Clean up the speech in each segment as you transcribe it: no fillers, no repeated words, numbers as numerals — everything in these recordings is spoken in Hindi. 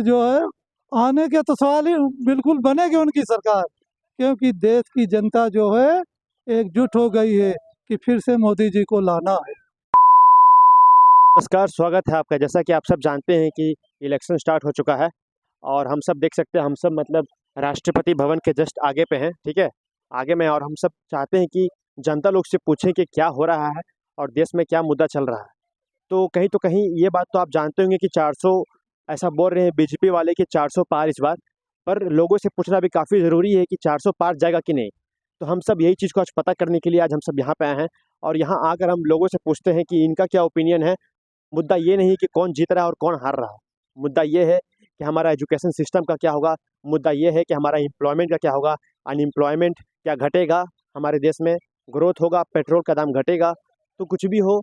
जो है आने के तो सवाल ही बिल्कुल बनेगी उनकी सरकार, क्योंकि देश की जनता जो है एकजुट हो गई है कि फिर से मोदी जी को लाना है। नमस्कार, स्वागत है आपका। जैसा कि आप सब जानते हैं कि इलेक्शन स्टार्ट हो चुका है और हम सब देख सकते हैं, हम सब मतलब राष्ट्रपति भवन के जस्ट आगे पे हैं, ठीक है, आगे में। और हम सब चाहते हैं कि जनता लोग से पूछें कि क्या हो रहा है और देश में क्या मुद्दा चल रहा है। तो कहीं ये बात तो आप जानते होंगे कि 400 ऐसा बोल रहे हैं बीजेपी वाले कि 400 पार इस बार। पर लोगों से पूछना भी काफ़ी ज़रूरी है कि 400 पार जाएगा कि नहीं। तो हम सब यही चीज़ को आज पता करने के लिए आज हम सब यहाँ पे आए हैं और यहाँ आकर हम लोगों से पूछते हैं कि इनका क्या ओपिनियन है। मुद्दा ये नहीं कि कौन जीत रहा है और कौन हार रहा है। मुद्दा ये है कि हमारा एजुकेशन सिस्टम का क्या होगा। मुद्दा ये है कि हमारा एम्प्लॉयमेंट का क्या होगा, अनएम्प्लॉयमेंट क्या घटेगा हमारे देश में, ग्रोथ होगा, पेट्रोल का दाम घटेगा। तो कुछ भी हो,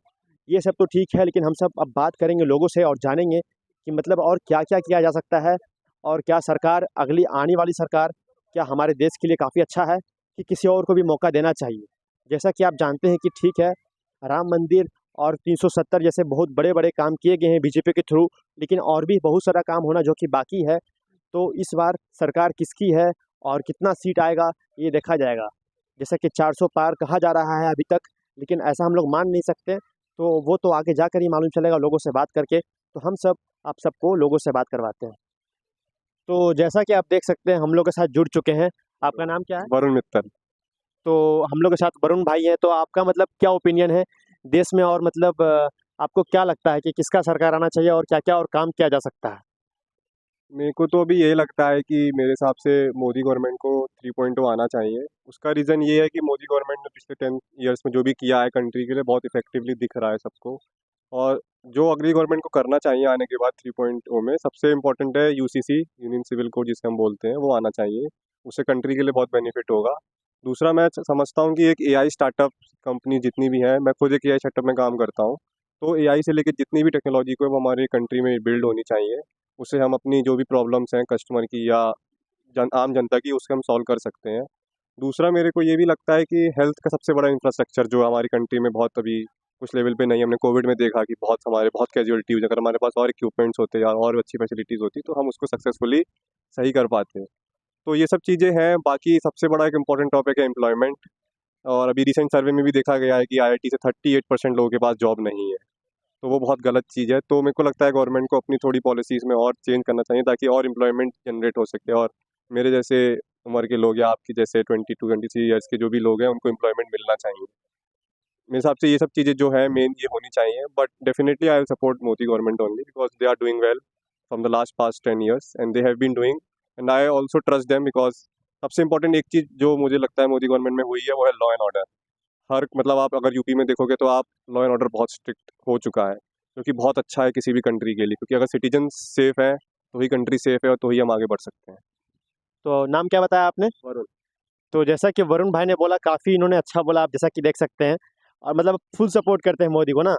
ये सब तो ठीक है, लेकिन हम सब अब बात करेंगे लोगों से और जानेंगे कि मतलब और क्या क्या किया जा सकता है और क्या सरकार, अगली आने वाली सरकार, क्या हमारे देश के लिए काफ़ी अच्छा है कि किसी और को भी मौका देना चाहिए। जैसा कि आप जानते हैं कि ठीक है, राम मंदिर और 370 जैसे बहुत बड़े बड़े काम किए गए हैं बीजेपी के थ्रू, लेकिन और भी बहुत सारा काम होना जो कि बाकी है। तो इस बार सरकार किसकी है और कितना सीट आएगा ये देखा जाएगा। जैसा कि 400 पार कहा जा रहा है अभी तक, लेकिन ऐसा हम लोग मान नहीं सकते। तो वो तो आगे जाकर ही मालूम चलेगा लोगों से बात करके। तो हम सब आप सबको लोगों से बात करवाते हैं। तो जैसा कि आप देख सकते हैं हम लोग के साथ जुड़ चुके हैं। आपका नाम क्या है? वरुण मित्तल। तो हम लोग के साथ वरुण भाई हैं। तो आपका मतलब क्या ओपिनियन है देश में और मतलब आपको क्या लगता है कि किसका सरकार आना चाहिए और क्या-क्या और काम किया जा सकता है? मेरे को तो अभी यही लगता है कि मेरे हिसाब से मोदी गवर्नमेंट को 3.0 आना चाहिए। उसका रीज़न ये है कि मोदी गवर्नमेंट ने पिछले 10 इयर्स में जो भी किया है कंट्री के लिए बहुत इफ़ेक्टिवली दिख रहा है सबको। और जो अगली गवर्नमेंट को करना चाहिए आने के बाद 3.0 में, सबसे इम्पोर्टेंट है यूसीसी, यूनियन सिविल कोड जिसे हम बोलते हैं, वो आना चाहिए। उससे कंट्री के लिए बहुत बेनिफिट होगा। दूसरा, मैं समझता हूँ कि एक एआई स्टार्टअप कंपनी जितनी भी हैं, मैं खुद एक एआई स्टार्टअप में काम करता हूँ। तो एआई से लेके जितनी भी टेक्नोलॉजी को है वो हमारी कंट्री में बिल्ड होनी चाहिए। उससे हम अपनी जो भी प्रॉब्लम्स हैं कस्टमर की या आम जनता की, उससे हम सॉल्व कर सकते हैं। दूसरा, मेरे को ये भी लगता है कि हेल्थ का सबसे बड़ा इंफ्रास्ट्रक्चर जो हमारी कंट्री में बहुत अभी कुछ लेवल पे नहीं है। हमने कोविड में देखा कि बहुत कैजुअलिटी हुई। अगर हमारे पास और इक्विपमेंट्स होते या और अच्छी फैसिलिटीज़ होती तो हम उसको सक्सेसफुली सही कर पाते। तो ये सब चीज़ें हैं। बाकी सबसे बड़ा एक इम्पॉर्टेंट टॉपिक है एम्प्लॉयमेंट। और अभी रिसेंट सर्वे में भी देखा गया है कि आईआईटी से 38% लोगों के पास जॉब नहीं है। तो वो बहुत गलत चीज़ है। तो मेरे को लगता है गवर्नमेंट को अपनी थोड़ी पॉलिसीज़ में और चेंज करना चाहिए ताकि और एम्प्लॉयमेंट जनरेट हो सके और मेरे जैसे उम्र के लोग या आपके जैसे 22-23 ईयर्स के जो भी लोग हैं उनको एम्प्लॉयमेंट मिलना चाहिए। मेरे हिसाब से ये सब चीज़ें जो है मेन ये होनी चाहिए। But definitely I will support Modi government only because they are doing well from the last past 10 years and they have been doing, and I also trust them because सबसे इंपॉर्टेंट एक चीज़ जो मुझे लगता है मोदी गवर्नमेंट में हुई है वो है लॉ एंड ऑर्डर। हर मतलब आप अगर यूपी में देखोगे तो आप लॉ एंड ऑर्डर बहुत स्ट्रिक्ट हो चुका है, जो कि बहुत अच्छा है किसी भी कंट्री के लिए, क्योंकि अगर सिटीजन सेफ है तो ही कंट्री सेफ है और तो ही हम आगे बढ़ सकते हैं। तो नाम क्या बताया आपने? वरुण। तो जैसा कि वरुण भाई ने बोला, काफ़ी इन्होंने अच्छा बोला, आप जैसा कि देख सकते हैं। और मतलब फुल सपोर्ट करते हैं मोदी को ना?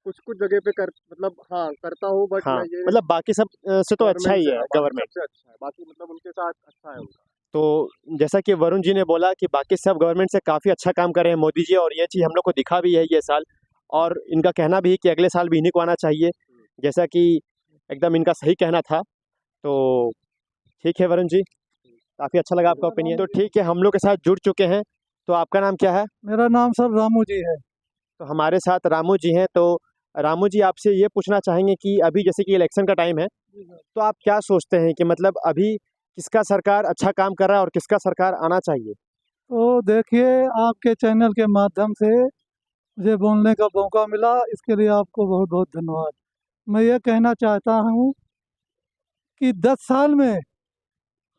कुछ कुछ जगह पे कर मतलब हाँ करता हूँ, बट हाँ, मैं ये मतलब बाकी सब से तो अच्छा गवर्नमेंट ही से, है हाँ, बाकी गवर्नमेंट। सबसे अच्छा है, बाकी मतलब उनके साथ अच्छा है उनका। तो जैसा कि वरुण जी ने बोला कि बाकी सब गवर्नमेंट से काफ़ी अच्छा काम कर रहे हैं मोदी जी, और ये चीज़ हम लोग को दिखा भी है ये साल। और इनका कहना भी है कि अगले साल भी इन्हीं को आना चाहिए, जैसा कि एकदम इनका सही कहना था। तो ठीक है वरुण जी, काफ़ी अच्छा लगा आपका ओपिनियन। तो ठीक है, हम लोग के साथ जुड़ चुके हैं। तो आपका नाम क्या है? मेरा नाम सर रामू जी है। तो हमारे साथ रामू जी हैं। तो रामू जी, आपसे ये पूछना चाहेंगे कि अभी जैसे कि इलेक्शन का टाइम है, तो आप क्या सोचते हैं कि मतलब अभी किसका सरकार अच्छा काम कर रहा है और किसका सरकार आना चाहिए? तो देखिए, आपके चैनल के माध्यम से मुझे बोलने का मौका मिला, इसके लिए आपको बहुत बहुत धन्यवाद। मैं ये कहना चाहता हूँ कि 10 साल में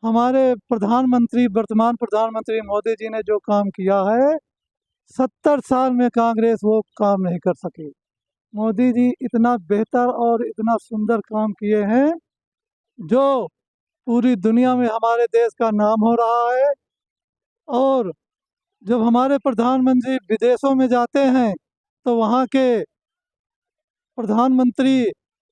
हमारे प्रधानमंत्री, वर्तमान प्रधानमंत्री मोदी जी ने जो काम किया है, 70 साल में कांग्रेस वो काम नहीं कर सकी। मोदी जी इतना बेहतर और इतना सुंदर काम किए हैं, जो पूरी दुनिया में हमारे देश का नाम हो रहा है। और जब हमारे प्रधानमंत्री विदेशों में जाते हैं, तो वहाँ के प्रधानमंत्री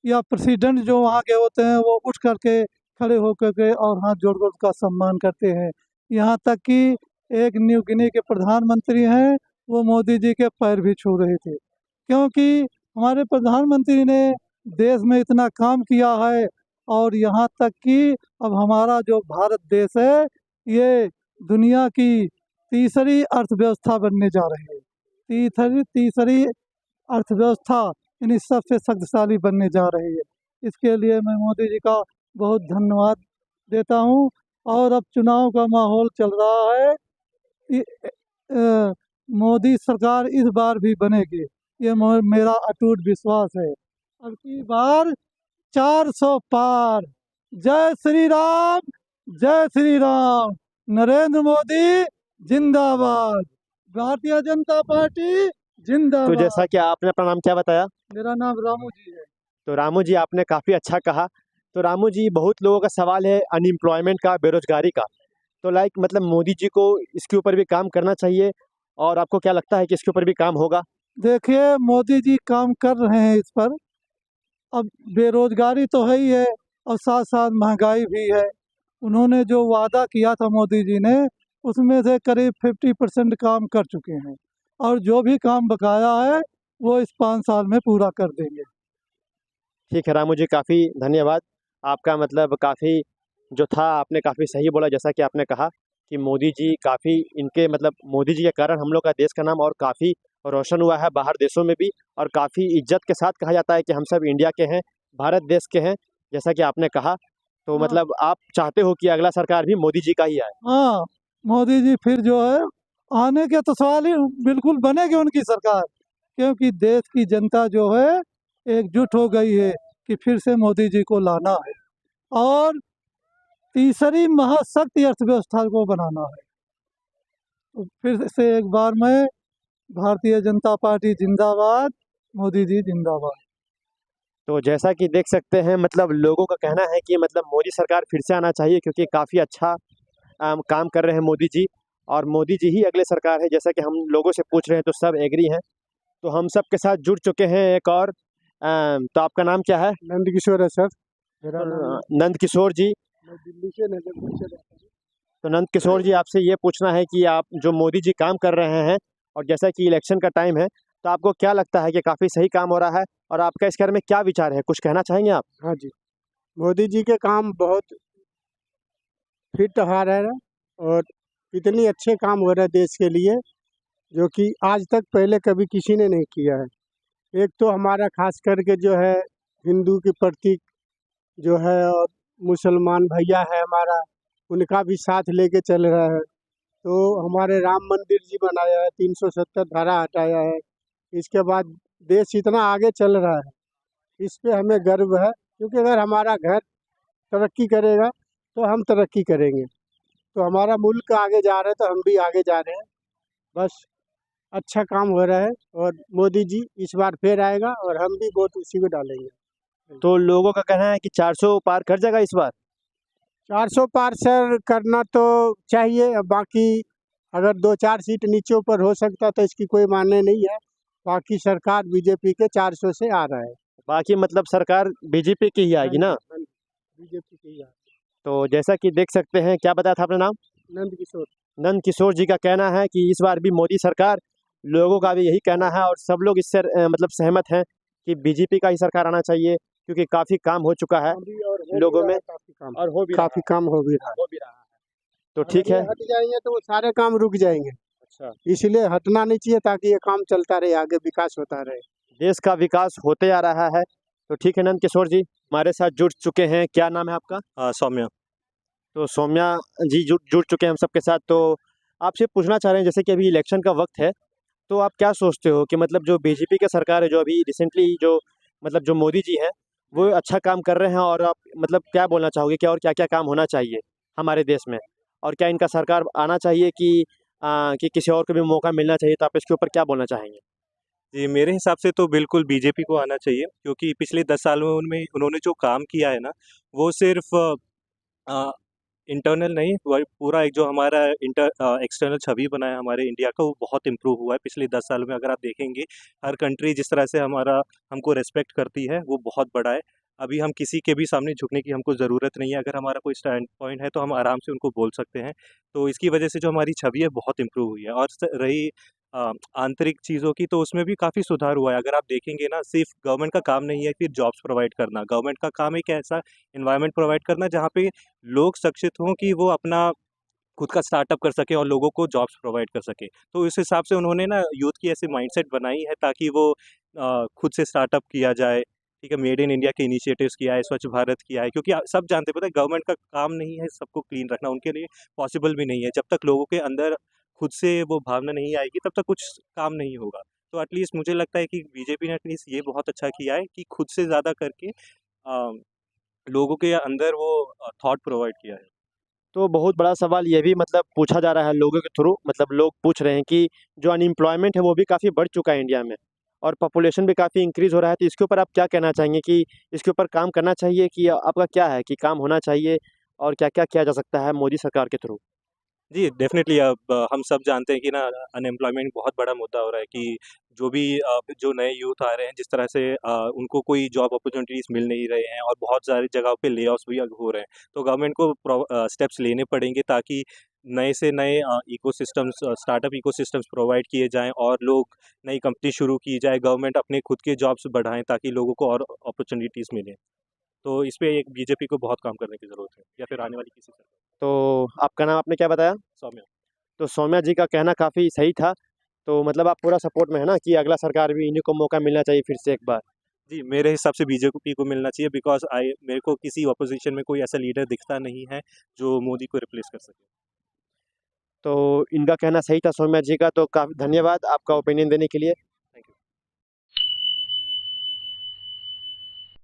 या प्रेसिडेंट जो वहाँ के होते हैं, वो उठ करके खड़े होकर के और हाथ जोड़कर उसका सम्मान करते हैं। यहाँ तक कि एक न्यू गिनी के प्रधानमंत्री हैं, वो मोदी जी के पैर भी छू रहे थे, क्योंकि हमारे प्रधानमंत्री ने देश में इतना काम किया है और यहाँ तक कि अब हमारा जो भारत देश है ये दुनिया की तीसरी अर्थव्यवस्था बनने जा रही है। तीसरी अर्थव्यवस्था यानी सबसे शक्तिशाली बनने जा रही है। इसके लिए मैं मोदी जी का बहुत धन्यवाद देता हूँ। और अब चुनाव का माहौल चल रहा है। मोदी सरकार इस बार भी बनेगी, ये मेरा अटूट विश्वास है। अब की बार 400 पार। जय श्री राम, जय श्री राम। नरेंद्र मोदी जिंदाबाद, भारतीय जनता पार्टी तो जिंदाबाद। जैसा कि आपने अपना नाम क्या बताया? मेरा नाम रामू जी है। तो रामू जी, आपने काफ़ी अच्छा कहा। तो रामू जी, बहुत लोगों का सवाल है अनएम्प्लॉयमेंट का, बेरोजगारी का। तो मतलब मोदी जी को इसके ऊपर भी काम करना चाहिए, और आपको क्या लगता है कि इसके ऊपर भी काम होगा? देखिए, मोदी जी काम कर रहे हैं इस पर। अब बेरोजगारी तो है ही है और साथ साथ महंगाई भी है। उन्होंने जो वादा किया था मोदी जी ने, उसमें से करीब 50% काम कर चुके हैं, और जो भी काम बकाया है वो इस 5 साल में पूरा कर देंगे। ठीक है रामू जी, काफ़ी धन्यवाद। आपका मतलब काफ़ी जो था, आपने काफ़ी सही बोला। जैसा कि आपने कहा कि मोदी जी काफ़ी, इनके मतलब मोदी जी के कारण हम लोग का देश का नाम और काफ़ी रोशन हुआ है बाहर देशों में भी, और काफ़ी इज्जत के साथ कहा जाता है कि हम सब इंडिया के हैं, भारत देश के हैं, जैसा कि आपने कहा। तो हाँ। मतलब आप चाहते हो कि अगला सरकार भी मोदी जी का ही आए? हाँ, मोदी जी फिर जो है आने के तो सवाल ही बिल्कुल बनेगी उनकी सरकार, क्योंकि देश की जनता जो है एकजुट हो गई है कि फिर से मोदी जी को लाना है और तीसरी महाशक्ति अर्थव्यवस्था को बनाना है। तो फिर से एक बार में भारतीय जनता पार्टी जिंदाबाद, मोदी जी जिंदाबाद। तो जैसा कि देख सकते हैं, मतलब लोगों का कहना है कि मतलब मोदी सरकार फिर से आना चाहिए, क्योंकि काफ़ी अच्छा काम कर रहे हैं मोदी जी, और मोदी जी ही अगले सरकार है। जैसा कि हम लोगों से पूछ रहे हैं तो सब एग्री हैं। तो हम सब के साथ जुड़ चुके हैं एक और। तो आपका नाम क्या है? नंद किशोर है सर, मेरा नाम। नंद किशोर जी। मैं दिल्ली से नजरपुर से रहता हूँ। तो नंद किशोर जी, आपसे ये पूछना है कि आप जो मोदी जी काम कर रहे हैं, और जैसा कि इलेक्शन का टाइम है, तो आपको क्या लगता है कि काफ़ी सही काम हो रहा है, और आपका इस बारे में क्या विचार है? कुछ कहना चाहेंगे आप? हाँ जी, मोदी जी के काम बहुत फिट आ रहा है और इतनी अच्छे काम हो रहे हैं देश के लिए, जो कि आज तक पहले कभी किसी ने नहीं किया है। एक तो हमारा खास करके जो है हिंदू के प्रतीक जो है, और मुसलमान भैया है हमारा, उनका भी साथ लेके चल रहा है। तो हमारे राम मंदिर जी बनाया है, 370 धारा हटाया है। इसके बाद देश इतना आगे चल रहा है, इस पे हमें गर्व है, क्योंकि अगर हमारा घर तरक्की करेगा तो हम तरक्की करेंगे। तो हमारा मुल्क आगे जा रहा है तो हम भी आगे जा रहे हैं। बस अच्छा काम हो रहा है, और मोदी जी इस बार फिर आएगा और हम भी वोट उसी को डालेंगे। तो लोगों का कहना है कि 400 पार कर जाएगा इस बार। 400 पार सर करना तो चाहिए, अब बाकी अगर 2-4 सीट नीचे ऊपर हो सकता तो इसकी कोई मान्य नहीं है। बाकी सरकार बीजेपी के 400 से आ रहा है। बाकी मतलब सरकार बीजेपी की ही आएगी ना? बीजेपी की ही आ रहा तो जैसा कि देख सकते हैं, क्या बताया था आपने नाम? है। नंद किशोर। नंद किशोर जी का कहना है कि इस बार भी मोदी सरकार, लोगों का भी यही कहना है, और सब लोग इससे मतलब सहमत हैं कि बीजेपी का ही सरकार आना चाहिए, क्योंकि काफ़ी काम हो चुका है अभी और हो भी लोगों रहा में, है काफी काम। और हो भी काफी काम हो भी रहा है। हो भी रहा है। तो अगर ठीक ये है। हट जाएंगे तो वो सारे काम रुक जाएंगे, अच्छा, इसलिए हटना नहीं चाहिए ताकि ये काम चलता रहे, आगे विकास होता रहे। देश का विकास होते आ रहा है। तो ठीक है, नंद किशोर जी हमारे साथ जुड़ चुके हैं। क्या नाम है आपका? सौम्या। तो सौम्या जी जुड़ चुके हैं हम सबके साथ। तो आपसे पूछना चाह रहे हैं, जैसे कि अभी इलेक्शन का वक्त है, तो आप क्या सोचते हो कि मतलब जो बीजेपी की सरकार है, जो अभी रिसेंटली जो मतलब जो मोदी जी हैं, वो अच्छा काम कर रहे हैं, और आप मतलब क्या बोलना चाहोगे कि और क्या-क्या काम होना चाहिए हमारे देश में? और क्या इनका सरकार आना चाहिए कि किसी और को भी मौका मिलना चाहिए? तो आप इसके ऊपर क्या बोलना चाहेंगे? जी, मेरे हिसाब से तो बिल्कुल बीजेपी को आना चाहिए, क्योंकि पिछले 10 सालों में उन्होंने जो काम किया है ना, वो सिर्फ़ अ, इंटरनल नहीं, वही पूरा एक जो हमारा एक्सटर्नल छवि बना है हमारे इंडिया का, वो बहुत इम्प्रूव हुआ है पिछले 10 साल में। अगर आप देखेंगे, हर कंट्री जिस तरह से हमको रिस्पेक्ट करती है, वो बहुत बड़ा है। अभी हम किसी के भी सामने झुकने की हमको ज़रूरत नहीं है। अगर हमारा कोई स्टैंड पॉइंट है, तो हम आराम से उनको बोल सकते हैं। तो इसकी वजह से जो हमारी छवि है, बहुत इम्प्रूव हुई है। और रही आंतरिक चीज़ों की, तो उसमें भी काफ़ी सुधार हुआ है। अगर आप देखेंगे ना, सिर्फ गवर्नमेंट का काम नहीं है फिर जॉब्स प्रोवाइड करना, गवर्नमेंट का काम एक ऐसा एनवायरनमेंट प्रोवाइड करना जहाँ पे लोग शिक्षित हों कि वो अपना खुद का स्टार्टअप कर सकें और लोगों को जॉब्स प्रोवाइड कर सकें। तो इस हिसाब से उन्होंने ना यूथ की ऐसी माइंडसेट बनाई है ताकि वो खुद से स्टार्टअप किया जाए, ठीक है? मेड इन इंडिया के इनिशिएटिव्स किया है, स्वच्छ भारत किया है, क्योंकि सब जानते हैं, पता है, गवर्नमेंट का काम नहीं है सबको क्लीन रखना, उनके लिए पॉसिबल भी नहीं है। जब तक लोगों के अंदर खुद से वो भावना नहीं आएगी तब तक कुछ काम नहीं होगा। तो एटलीस्ट मुझे लगता है कि बीजेपी ने एटलीस्ट ये बहुत अच्छा किया है कि खुद से ज़्यादा करके लोगों के अंदर वो थॉट प्रोवाइड किया है। तो बहुत बड़ा सवाल ये भी मतलब पूछा जा रहा है लोगों के थ्रू, मतलब लोग पूछ रहे हैं कि जो अनएम्प्लॉयमेंट है वो भी काफ़ी बढ़ चुका है इंडिया में और पॉपुलेशन भी काफ़ी इंक्रीज़ हो रहा है। तो इसके ऊपर आप क्या कहना चाहेंगे कि इसके ऊपर काम करना चाहिए कि आपका क्या है कि काम होना चाहिए और क्या-क्या किया जा सकता है मोदी सरकार के थ्रू? जी, डेफ़िनेटली। अब हम सब जानते हैं कि ना अनएम्प्लॉयमेंट बहुत बड़ा मुद्दा हो रहा है कि जो भी जो नए यूथ आ रहे हैं, जिस तरह से उनको कोई जॉब अपॉर्च्युनिटीज़ मिल नहीं रहे हैं और बहुत सारी जगहों पे ले-ऑफ्स भी अब हो रहे हैं। तो गवर्नमेंट को स्टेप्स लेने पड़ेंगे ताकि नए से नए इकोसिस्टम्स स्टार्टअप इकोसिस्टम्स प्रोवाइड किए जाएँ और लोग नई कंपनी शुरू की जाए, गवर्नमेंट अपने खुद के जॉब्स बढ़ाएँ ताकि लोगों को और अपॉर्च्युनिटीज़ मिलें। तो इस पे एक बीजेपी को बहुत काम करने की ज़रूरत है, या फिर आने वाली किसी सरकार। तो आपका नाम आपने क्या बताया? सौम्या। तो सौम्या जी का कहना काफ़ी सही था। तो मतलब आप पूरा सपोर्ट में है ना कि अगला सरकार भी इन्हीं को मौका मिलना चाहिए फिर से एक बार? जी, मेरे हिसाब से बीजेपी को मिलना चाहिए, बिकॉज़ मेरे को किसी ऑपोज़िशन में कोई ऐसा लीडर दिखता नहीं है, जो मोदी को रिप्लेस कर सके। तो इनका कहना सही था सौम्या जी का, तो काफ़ी धन्यवाद आपका ओपिनियन देने के लिए।